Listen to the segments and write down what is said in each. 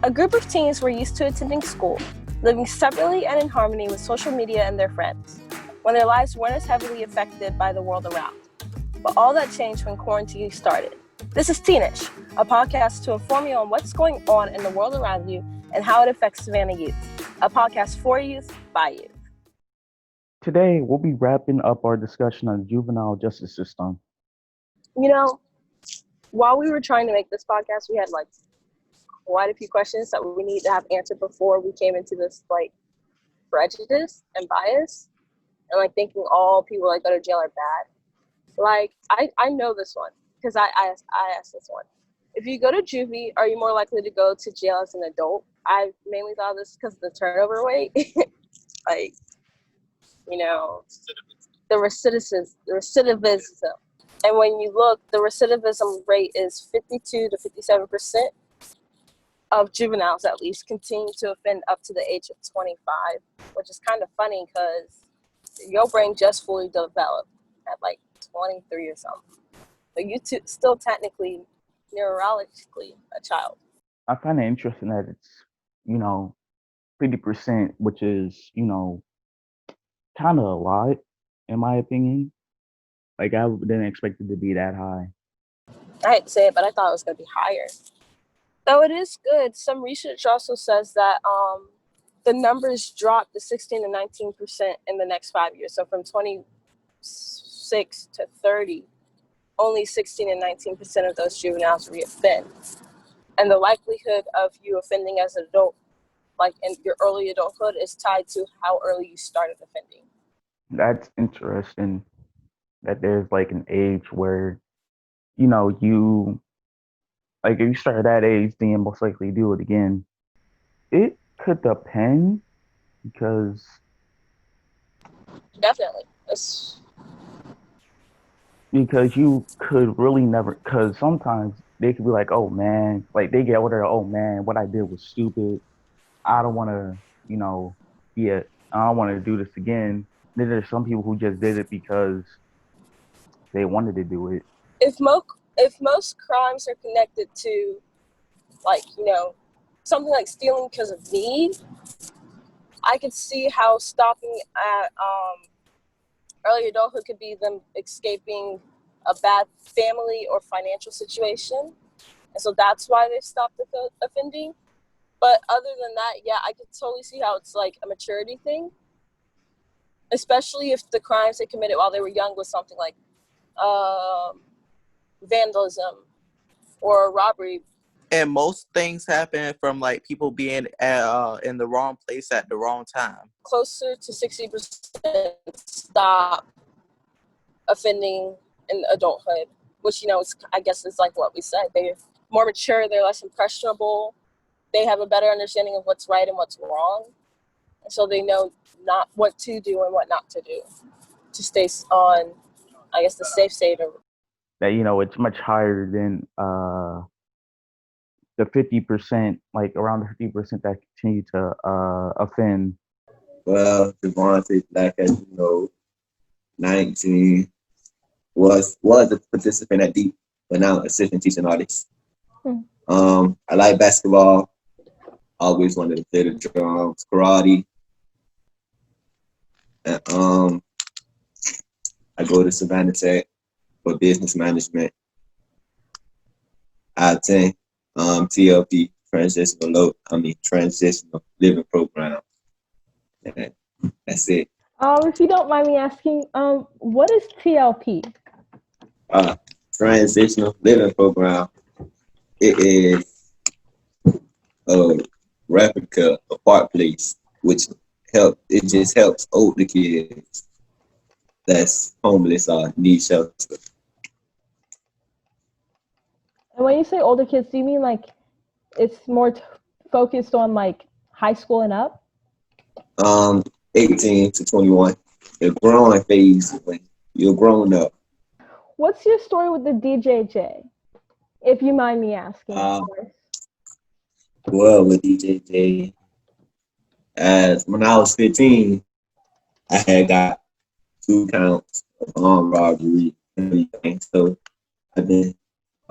A group of teens were used to attending school, living separately and in harmony with social media and their friends, when their lives weren't as heavily affected by the world around. But all that changed when quarantine started. This is Teenish, a podcast to inform you on what's going on in the world around you and how it affects Savannah youth. A podcast for youth, by youth. Today, we'll be wrapping up our discussion on the juvenile justice system. You know, while we were trying to make this podcast, we had quite a few questions that we need to have answered before we came into this prejudice and bias and thinking all people that go to jail are bad. I know this one because I asked this one. If you go to juvie, are you more likely to go to jail as an adult? I mainly thought this because of the turnover rate. The recidivism. And when you look, the recidivism rate is 52 to 57% of juveniles, at least, continue to offend up to the age of 25, which is kind of funny because your brain just fully developed at 23 or something. But you still technically, neurologically, a child. I find it interesting that it's, 50%, which is, kind of a lot, in my opinion. I didn't expect it to be that high. I hate to say it, but I thought it was going to be higher. Though it is good, some research also says that the numbers dropped to 16 to 19% in the next 5 years. So from 26 to 30, only 16 and 19% of those juveniles reoffend. And the likelihood of you offending as an adult, in your early adulthood, is tied to how early you started offending. That's interesting that there's an age where, you if you start at that age, then you most likely do it again. It could depend because Definitely. because you could really never, because sometimes they could be like, oh man, they get older, oh man, what I did was stupid. I don't want to, I don't want to do this again. Then there's some people who just did it because they wanted to do it. If most crimes are connected to, something like stealing because of need, I could see how stopping at early adulthood could be them escaping a bad family or financial situation. And so that's why they've stopped offending. But other than that, yeah, I could totally see how it's a maturity thing. Especially if the crimes they committed while they were young was something like vandalism or robbery. And most things happen from people being in the wrong place at the wrong time. Closer to 60% stop offending in adulthood, which I guess is what we said. They're more mature, they're less impressionable, they have a better understanding of what's right and what's wrong, and so they know not what to do and what not to do to stay on, I guess, the safe side of that. It's much higher than the 50%, around the 50% that continue to offend. Well, Javonte Black, as you know, 19, was a participant at Deep, but now assistant teaching artist. I like basketball. Always wanted to play the drums, karate. And I go to Savannah Tech for business management. I attend TLP, transitional living program. And that's it. If you don't mind me asking, what is TLP? Transitional living program. It is a replica apart place, which just helps older kids that's homeless or need shelter. And when you say older kids, do you mean it's more focused on high school and up? 18 to 21. The growing phase when you're growing up. What's your story with the DJJ, if you mind me asking? Well, with DJJ, as when I was 15, I had got 2 counts of armed robbery and everything. So I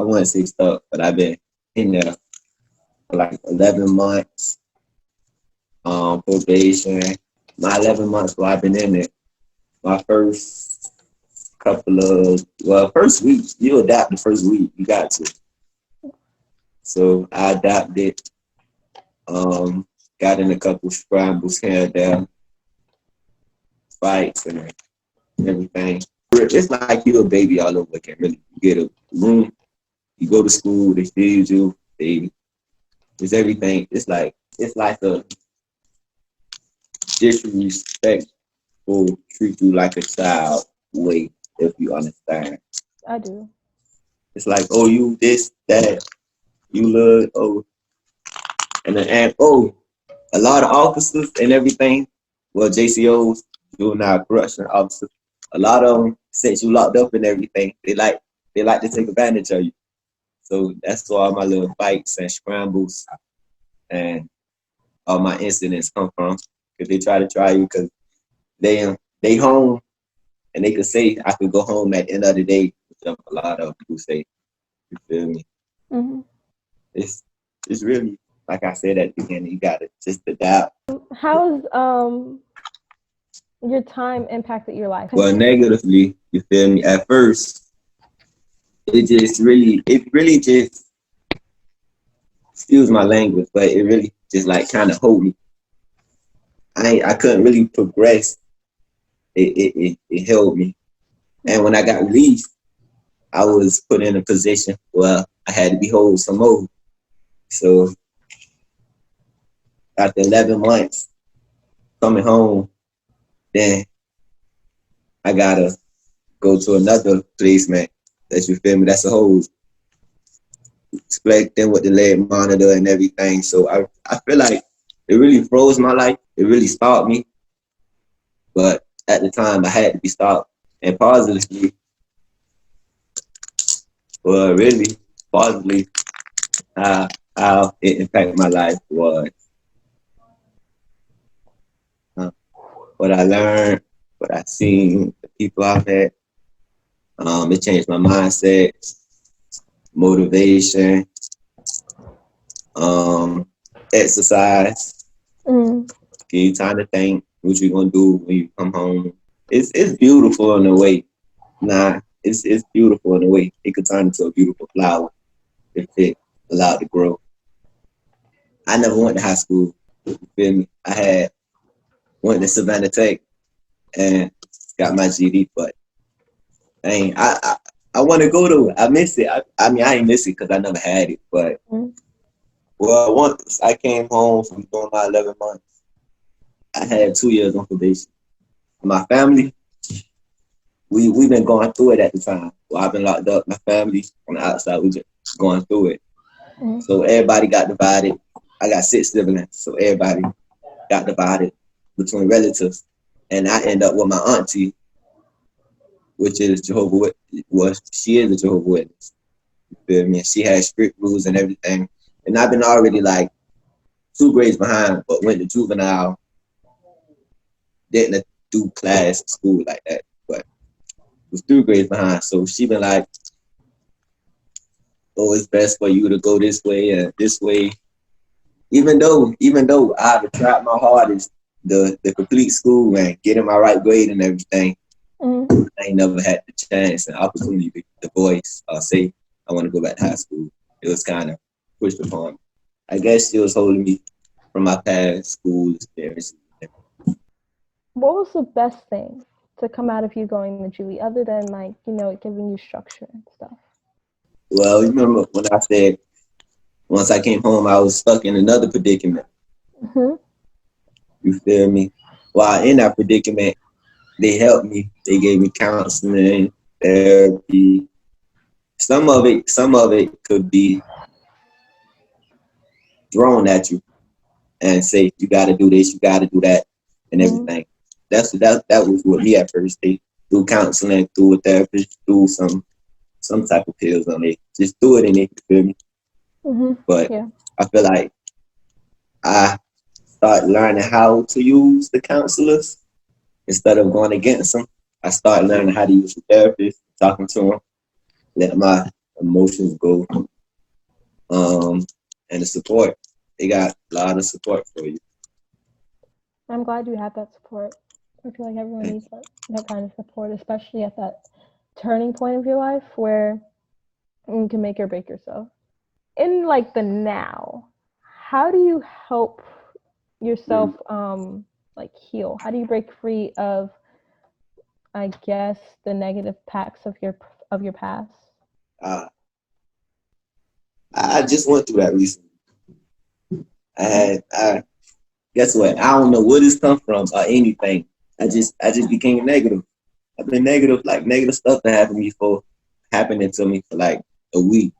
wouldn't say stuck, but I've been in there like 11 months, probation. My 11 months while I've been in it, my first first week, you adapt the first week, you got to. So I adapted, got in a couple scrambles here and there, fights and everything. It's like you're a baby all over again, really. You get a room, you go to school, they feed you, it's everything. It's like a disrespectful, treat you like a child way, if you understand. I do. It's like, oh, you this, that, you look, oh, and oh, a lot of officers and everything, well, JCOs, juvenile correction officers, a lot of them, since you locked up and everything, they like to take advantage of you. So that's where all my little fights and scrambles and all my incidents come from. Because they try you because they home and they could say I could go home at the end of the day, which a lot of people say. You feel me? Mm-hmm. It's really, like I said at the beginning, you gotta just adapt. How's your time impacted your life? Well, negatively, you feel me? At first, it really just, excuse my language, but it really just like kind of hold me. I couldn't really progress. It held me. And when I got released, I was put in a position where I had to behold some more. So after 11 months coming home, then I gotta go to another placement. That you feel me? That's a whole expecting with the leg monitor and everything. So I feel like it really froze my life. It really stopped me. But at the time, I had to be stopped. And positively, well, really positively, how it impacted my life was what I learned, what I seen, the people I've met. It changed my mindset, motivation, exercise. Give you time to think what you're gonna do when you come home. It's beautiful in a way. It's beautiful in a way. It could turn into a beautiful flower if it allowed to grow. I never went to high school. You feel me? Went to Savannah Tech and got my GD, but I want to go to it. I miss it. I mean, I ain't miss it because I never had it, but well, once I came home from doing my 11 months, I had 2 years on probation. My family, we've been going through it at the time. Well, I've been locked up. My family on the outside, we just going through it. So everybody got divided. I got 6 siblings, so everybody got divided between relatives. And I end up with my auntie, which is Jehovah's Witness. Well, she is a Jehovah's Witness. You feel me? She has strict rules and everything. And I've been already like 2 grades behind, but went to juvenile. Didn't do class at school like that, but was 3 grades behind. So she been like, oh, it's best for you to go this way and this way. Even though I've tried my hardest to complete school and getting my right grade and everything, I ain't never had the chance and opportunity to voice or say I want to go back to high school. It was kind of pushed upon me. I guess she was holding me from my past school experience. What was the best thing to come out of you going to juvie, other than like, giving you structure and stuff? Well, you remember when I said once I came home, I was stuck in another predicament. You feel me? While in that predicament, they helped me. They gave me counseling, therapy. Some of it could be thrown at you and say you got to do this, you got to do that, and everything. That was with me at first. They through counseling, through a therapist, through some type of pills on it. Just do it and it, you feel me? But I feel like I started learning how to use the counselors instead of going against them. I started learning how to use the therapist, talking to them, let my emotions go, and the support. They got a lot of support for you. I'm glad you have that support. I feel like everyone needs that kind of support, especially at that turning point of your life where you can make or break yourself. In like the now, how do you help yourself like heal? How do you break free of, I guess, the negative pacts of your past? I just went through that recently. I guess what? I don't know where this come from or anything. I just became negative. I've been negative, like negative stuff that happening to me for like a week.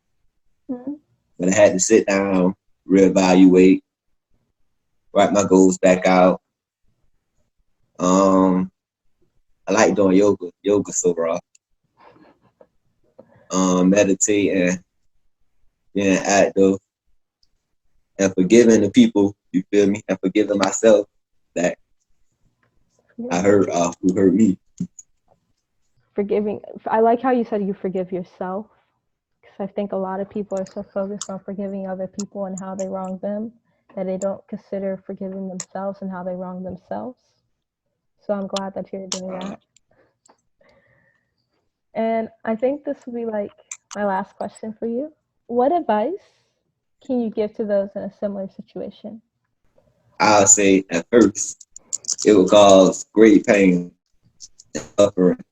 Mm-hmm. But I had to sit down, reevaluate, write my goals back out. I like doing yoga. Yoga's so raw. Meditating, being active, and forgiving the people, you feel me? And forgiving myself that I hurt who hurt me. Forgiving. I like how you said you forgive yourself, because I think a lot of people are so focused on forgiving other people and how they wrong them that they don't consider forgiving themselves and how they wrong themselves. So I'm glad that you're doing that. And I think this will be like my last question for you. What advice can you give to those in a similar situation? I'll say at first, it will cause great pain and suffering.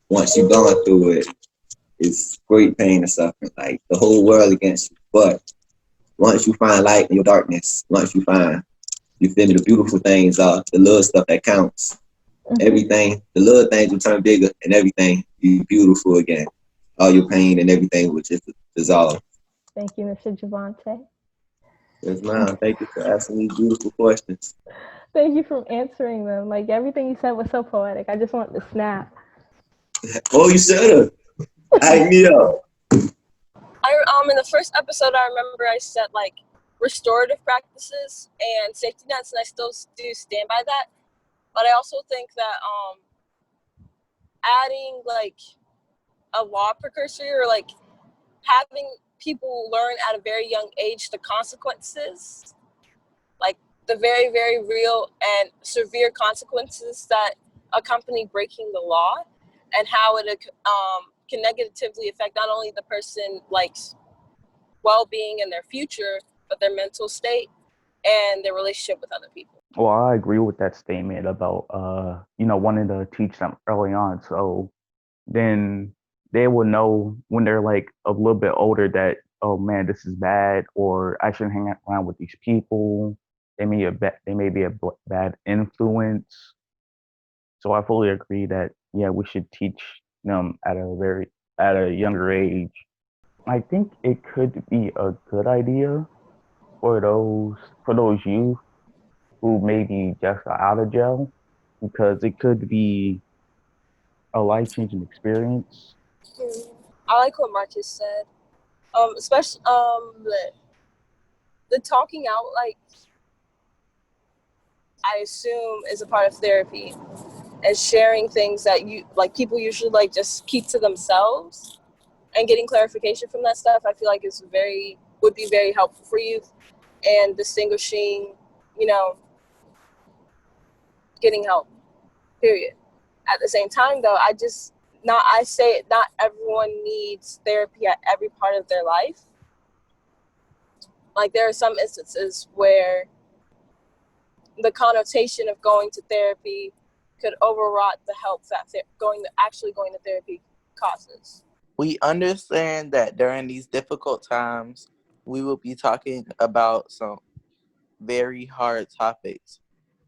Once you've gone through it, it's great pain and suffering, like the whole world against you. But once you find light in your darkness, once you feel me, the beautiful things are the little stuff that counts. Everything, the little things will turn bigger and everything be beautiful again. All your pain and everything will just dissolve. Thank you, Mr. Javonte. Yes, ma'am. Thank you for asking these beautiful questions. Thank you for answering them. Like everything you said was so poetic. I just want to snap. Oh, you should have. Hype me up. In the first episode, I remember I said like restorative practices and safety nets, and I still do stand by that. But I also think that adding like a law precursor or like having people learn at a very young age the consequences, like the very, very real and severe consequences that accompany breaking the law, and how it can negatively affect not only the person like well-being and their future, but their mental state and their relationship with other people. Well, I agree with that statement about wanting to teach them early on, so then they will know when they're like a little bit older that, oh man, this is bad, or I shouldn't hang around with these people. They may be a bad influence. So I fully agree that yeah, we should teach them at a younger age. I think it could be a good idea for those youth who maybe just got out of jail, because it could be a life-changing experience. I like what Marcus said. Especially the talking out, like I assume is a part of therapy, and sharing things that people usually like just keep to themselves, and getting clarification from that stuff. I feel like would be very helpful for youth, and distinguishing, getting help. Period. At the same time, though, I say not everyone needs therapy at every part of their life. Like there are some instances where the connotation of going to therapy could override the help that going to therapy causes. We understand that during these difficult times, we will be talking about some very hard topics,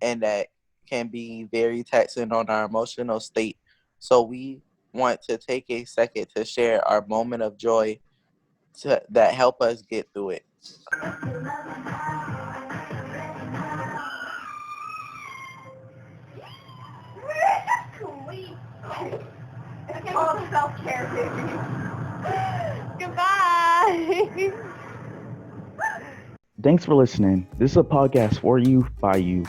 and that can be very taxing on our emotional state. So we want to take a second to share our moment of joy that help us get through it. Oh, self-care, baby. Goodbye. Thanks for listening. This is a podcast for you, by you.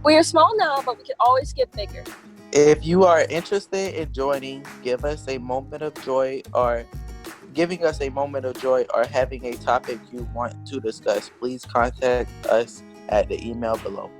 We are small now, but we can always get bigger. If you are interested in joining, give us a moment of joy or giving us a moment of joy, or having a topic you want to discuss, please contact us at the email below.